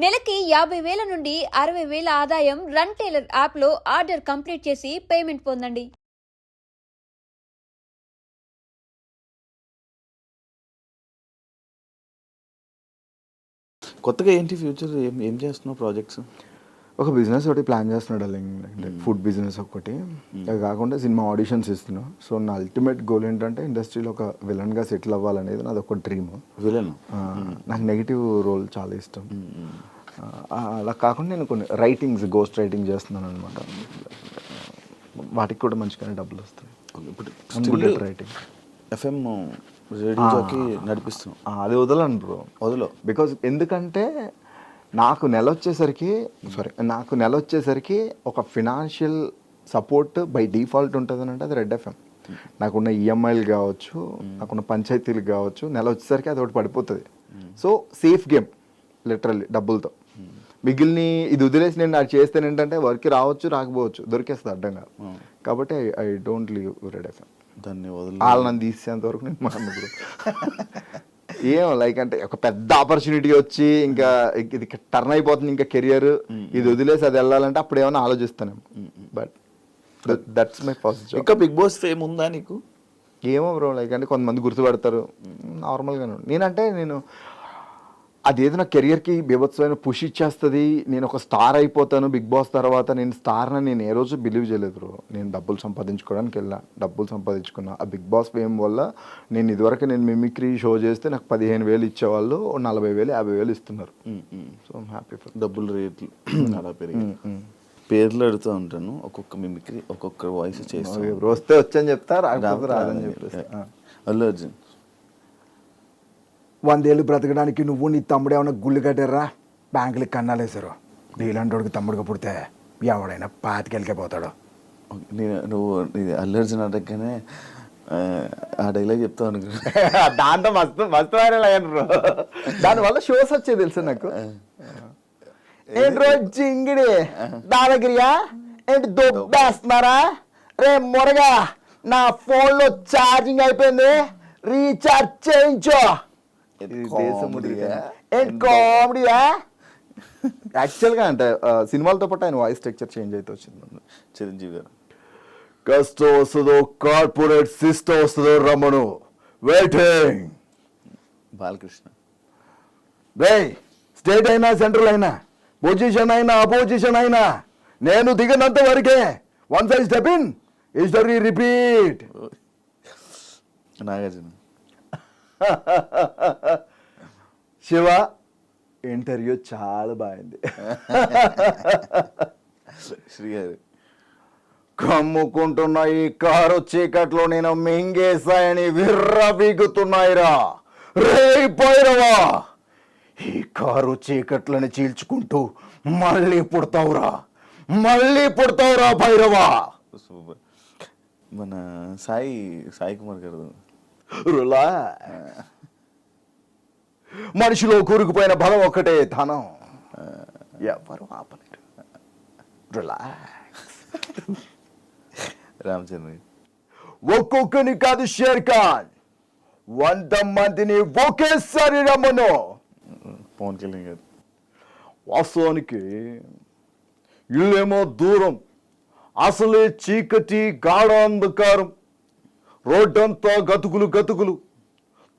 నెలకి 50,000 నుండి 60,000 ఆదాయం రన్ టైలర్ యాప్లో ఆర్డర్ కంప్లీట్ చేసి పేమెంట్ పొందండి. కొత్తగా ఏంటి ఫ్యూచర్ ఏం చేస్తున్నావు ప్రాజెక్ట్స్? ఒక బిజినెస్ ఒకటి ప్లాన్ చేస్తున్నాడు అంటే ఫుడ్ బిజినెస్ ఒకటి. అది కాకుండా సినిమా ఆడిషన్స్ ఇస్తున్నాను. సో నా అల్టిమేట్ గోల్ ఏంటంటే ఇండస్ట్రీలో ఒక విలన్గా సెటిల్ అవ్వాలనేది నాది ఒక డ్రీమ్. విలన్ నాకు నెగిటివ్ రోల్ చాలా ఇష్టం. అలా కాకుండా నేను కొన్ని రైటింగ్స్ గోస్ట్ రైటింగ్ చేస్తున్నాను అనమాట. వాటికి కూడా మంచిగానే డబ్బులు వస్తాయి. ఇప్పుడు రైటింగ్ ఎఫ్ఎం రేడియోకి నడిపిస్తున్నాం. అది వదలను బ్రో, వదిలో. బికాజ్ ఎందుకంటే నాకు నెల వచ్చేసరికి ఒక ఫినాన్షియల్ సపోర్ట్ బై డిఫాల్ట్ ఉంటుంది అంటే అది రెడ్ ఎఫ్ఎం. నాకున్న ఈఎంఐలు కావచ్చు, నాకున్న పంచాయతీలు కావచ్చు, నెల వచ్చేసరికి అది ఒకటి పడిపోతుంది. సో సేఫ్ గేమ్ లిటరల్లీ డబ్బులతో. మిగిలిన ఇది వదిలేసి నేను అది చేస్తాను ఏంటంటే వర్క్ రావచ్చు రాకపోవచ్చు, దొరికేస్తుంది అడ్డంగా. కాబట్టి I don't leave red FM. దాన్ని వదిలి వాళ్ళు నన్ను తీసేంత వరకు నేను మాట్లాడు. ఏం లైక్ అంటే ఒక పెద్ద ఆపర్చునిటీ వచ్చి ఇంకా ఇది టర్న్ అయిపోతుంది ఇంకా కెరియర్, ఇది వదిలేసి అది వెళ్ళాలంటే అప్పుడు ఏమైనా ఆలోచిస్తాను. But that's my first job. ఇంకా బిగ్ బాస్ ఫేమ్ ఉందా నీకు? ఏమో బ్రో, లైక్ అంటే కొంతమంది గుర్తుపడతారు నార్మల్గానే. నేను అదేదో నా కెరియర్కి బీభత్సమైన పుష్ ఇచ్చేస్తుంది, నేను ఒక స్టార్ అయిపోతాను బిగ్ బాస్ తర్వాత. నేను స్టార్ని నేను ఏ రోజు బిలీవ్ చేయలేదు బ్రో. నేను డబ్బులు సంపాదించుకోవడానికి డబ్బులు సంపాదించుకున్నా. ఆ బిగ్ బాస్ ఫేమ్ వల్ల నేను ఇదివరకు నేను మిమిక్రీ షో చేస్తే నాకు 15,000 ఇచ్చేవాళ్ళు, 40,000 50,000 ఇస్తున్నారు. So I'm happy for. డబ్బులు రేట్లు అలా పెరిగి పేర్లు అడుగుతూ ఉంటాను. ఒక్కొక్క మిమిక్రీ ఒక్కొక్క వాయిస్ చేస్తాను. వస్తే వచ్చని చెప్తా, రాకపోతే రాదని చెప్పేసి. అల్లు అర్జున్ 100 ఏళ్ళు బ్రతకడానికి నువ్వు నీ తమ్ముడు ఏమైనా గుళ్ళు కట్టారా, బ్యాంకులకి కన్నాలేసారు. నీలాంటోడికి తమ్ముడికి పుడితే ఎవడైనా పాతికెళ్ళకే పోతాడు. నువ్వు అల్లు అర్జున్ అడగగానే ఆ డైలాగ్ చెప్తావు అనుకో. దాంతో మస్తు మస్తు వైరల్ అయ్యాను బ్రో. దానివల్ల షోస్ వచ్చేది తెలుసు నాకు. ఏంటి రోజు జింగిడి దాదాగిరియా ఏంటి దొబ్బేస్తున్నారా రే మొరగా, నా ఫోన్లో ఛార్జింగ్ అయిపోయింది, రీఛార్జ్ చేయించో. ఏంటి కామెడీయా? యాక్చువల్గా అంటే సినిమాలతో పాటు ఆయన వాయిస్ స్ట్రక్చర్ చేంజ్ అయితే వచ్చింది. చిరంజీవి గారు కష్టం వస్తుందో కార్పొరేట్ సిస్టమ్ వస్తుందో రమ్మను, వెయిటింగ్. బాలకృష్ణ రే స్టేట్ అయినా సెంట్రల్ అయినా పొజిషన్ అయినా అపోజిషన్ అయినా నేను దిగినంత వరకే. Once I step in history repeat. Nagarjuna Shiva interview చాలా బాగుంది. శ్రీగారు కమ్ముకుంటున్న ఈ కారు చీకట్లో నేను మింగేశాయని విర్రబీగుతున్నాయిరా రే పైరవా. ఈ కారు చీకట్లని చీల్చుకుంటూ మళ్ళీ పుడతావురా భైరవా. సూపర్. మన సాయి కుమార్ గారు రులా. మనిషిలో కూరుకుపోయిన బలం ఒక్కటే ధనం, ఎవరు ఆపలేరు. రిలాక్స్. రామచంద్ర ఒక్కొక్కని కాదు షేర్ ఖాన్, 100 మందిని ఒకేసారి రమ్మను. పవన్ కళ్యాణ్ గారు వాస్తవానికి ఇల్లేమో దూరం, అసలే చీకటి గాఢ అంధకారం, రోడ్డంతా గతుకులు,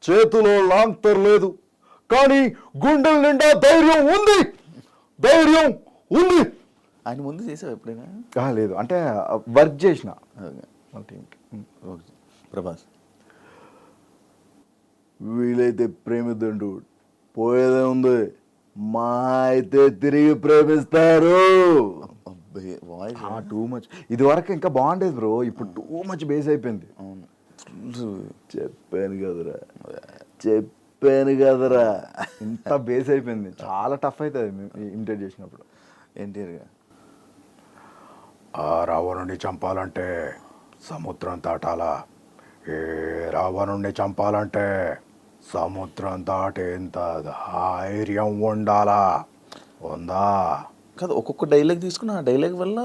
చేతిలో లాంతర్ లేదు, కానీ గుండెల నిండా ధైర్యం ఉంది. ఆయన ముందు చేసావు ఎప్పుడైనా? లేదు, అంటే వర్క్ చేసిన ప్రభాస్ వీలైతే ప్రేమిద్దండు, పోయేదే ఉంది, మా అయితే తిరిగి ప్రేమిస్తారు. Voice too much. ఇది వరకు ఇంకా బాగుండేది బ్రో, ఇప్పుడు టూ మచ్ బేస్ అయిపోయింది. అవును. చెప్పాను కదరా ఇంత బేస్ అయిపోయింది. చాలా టఫ్ అవుతుంది ఇమిటేట్ చేసినప్పుడు. ఎన్టీఆర్గా ఆ రావణుని చంపాలంటే సముద్రం దాటాలా, ఏ రావణుని చంపాలంటే సముద్రం దాటేంత ధైర్యం ఉండాలా, ఉందా? కాదు, ఒక్కొక్క డైలాగ్ తీసుకుని ఆ డైలాగ్ వల్ల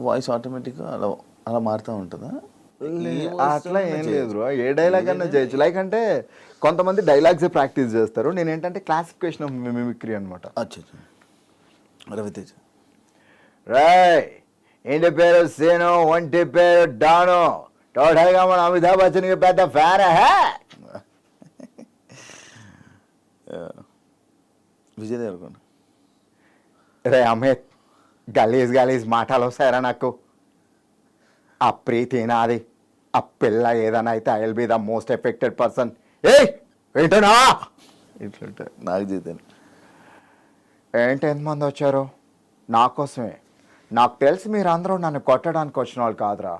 వాయిస్ ఆటోమేటిక్గా అలా మారుతూ ఉంటుందా? అట్లా ఏం లేదు బ్రో, ఏ డైలాగ్ అన్నా చేయొచ్చు. లైక్ అంటే కొంతమంది డైలాగ్సే ప్రాక్టీస్ చేస్తారు, నేను ఏంటంటే క్లాసిఫికేషన్ ఆఫ్ మిమిక్రీ అనమాట. అచ్చా. రవితేజ. రాయ్ ఇంటి పేరు సీను, ఒంటి పేరు డాను, టోటల్గా మన అమితాబ్ బచ్చన్కి పెద్ద ఫ్యాన్. విజయ్ దేవరకొండ. రే అమిత్, గలీజ్ మాటలు వస్తాయరా నాకు. ఆ ప్రీతి నాది, ఆ పిల్ల ఏదైనా అయితే I will be the most affected person. ఏంటనా ఇట్లుంటాయి నాకు జీతాను. ఏంటి ఎంతమంది వచ్చారు? నా కోసమే. నాకు తెలిసి మీరు అందరూ నన్ను కొట్టడానికి వచ్చిన వాళ్ళు కాదురా.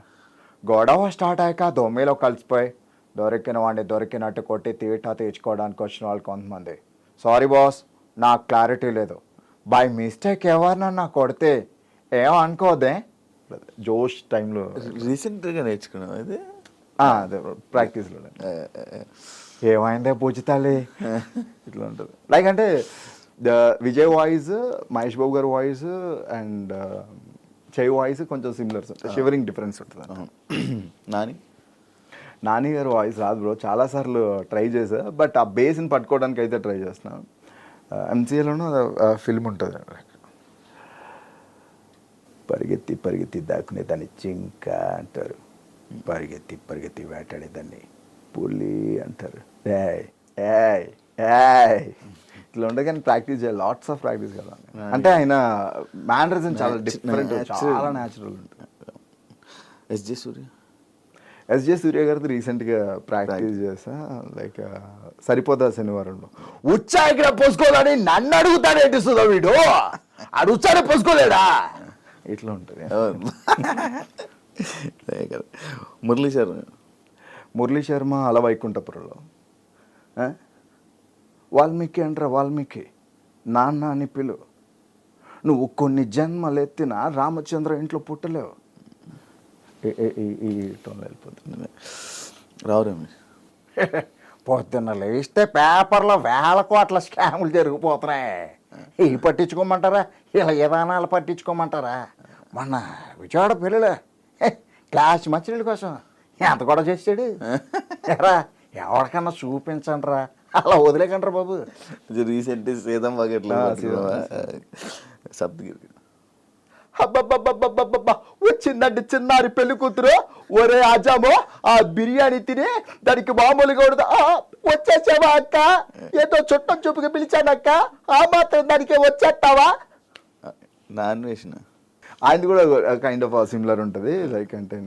గొడవ స్టార్ట్ అయ్యాక దొమ్మిలో కలిసిపోయి దొరికిన వాడిని దొరికినట్టు కొట్టి తీటా తీర్చుకోవడానికి వచ్చిన వాళ్ళు కొంతమంది. సారీ బాస్, నాకు క్లారిటీ లేదు. బై మిస్టేక్ ఎవరినన్నా కొడితే ఏమనుకోదే. జోష్ టైంలో రీసెంట్గా నేర్చుకున్నాం ఇది. అదే ప్రాక్టీస్లో ఏమైందే పూజితాలి ఇట్లా ఉంటుంది. లైక్ అంటే ద విజయ్ వాయిస్, మహేష్ బాబు గారి వాయిస్ అండ్ చెయ్యి వాయిస్ కొంచెం సిమిలర్స్, షివరింగ్ డిఫరెన్స్ ఉంటుంది. నాని గారి వాయిస్ రాదు బ్రో. చాలాసార్లు ట్రై చేసా, బట్ ఆ బేస్ని పట్టుకోవడానికి అయితే ట్రై చేస్తున్నాను. ఎంసీఏలోనూ ఫిల్మ్ ఉంటుంది, పరిగెత్తి పరిగెత్తి దాక్కునే దాన్ని జింక అంటారు, పరిగెత్తి పరిగెత్తి వేటాడేదాన్ని పులి అంటారు. ఏయ్ ఏయ్ ఏయ్ ఇట్లా ఉండగానే ప్రాక్టీస్ చేయాలి, లాట్స్ ఆఫ్ ప్రాక్టీస్ కదా. అంటే ఆయన మ్యానరిజం చాలా డిఫరెంట్, చాలా న్యాచురల్ ఉంటుంది. ఎస్జే సూర్య గారితో రీసెంట్గా ప్రాక్టీస్ చేసా. లైక్ సరిపోతా శనివారంలో ఉచ్చాయికి పోసుకోవాలని నన్ను అడుగుతాడు. ఏంటిస్తుందా వీడు, ఆడు ఉచ్చారే పోసుకోలేడా ఇట్లా ఉంటుంది. మురళీ శర్మ అలా వైకుంఠపురంలో వాల్మీకి అంటారా, వాల్మీకి నాన్న అని పిలు, నువ్వు కొన్ని జన్మలెత్తిన రామచంద్ర ఇంట్లో పుట్టలేవు. ఈ టోన్లో వెళ్ళిపోతుంది. రావు రమేష్. పొద్దున్న లేస్తే పేపర్లో వేల కోట్ల స్కాములు జరిగిపోతున్నాయి. ఇవి పట్టించుకోమంటారా, ఇలా విధానాలు పట్టించుకోమంటారా? మొన్న విజయవాడ పెళ్ళిలో క్లాస్ మంచినీళ్ళ కోసం ఎంత కూడా చేసాడు ఎరా, ఎవరికన్నా చూపించండి రా, అలా వదిలేకంటారా బాబు. రీసెంట్ సీతం బకెట్లో సప్తగిరి అబ్బబ్బబ్బబ్బబ్బబ్బా, వచ్చిందండి చిన్నారి పెళ్లి కూతురు. ఒరే అజామో, ఆ బిర్యానీ తిని దానికి మామూలుగా ఉండదు. వచ్చేసావా అక్క, ఏదో చుట్టం చూపుగా పిలిచానక్క, ఆ మాత్రం దానికి వచ్చేస్తావా? నాన్ వేసిన ఆయనది కూడా కైండ్ ఆఫ్ సిమిలర్ ఉంటుంది. లైక్ అంటే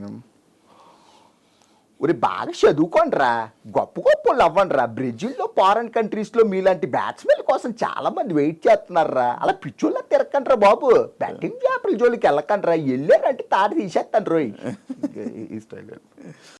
ఒరే బాగా చదువుకోండిరా, గొప్ప గొప్ప వాళ్ళు అవ్వండిరా. బ్రెజిల్లో, ఫారెన్ కంట్రీస్లో మీలాంటి బ్యాట్స్మెన్ కోసం చాలా మంది వెయిట్ చేస్తున్నారా. అలా పిచ్చోళ్ళ తిరగకండ్రా బాబు, బ్యాటింగ్ వ్యాపారుల జోలికి వెళ్ళకండ్రా. వెళ్ళారంటే తాడు తీసేస్తాను రోయ్ ఈ స్టైల్.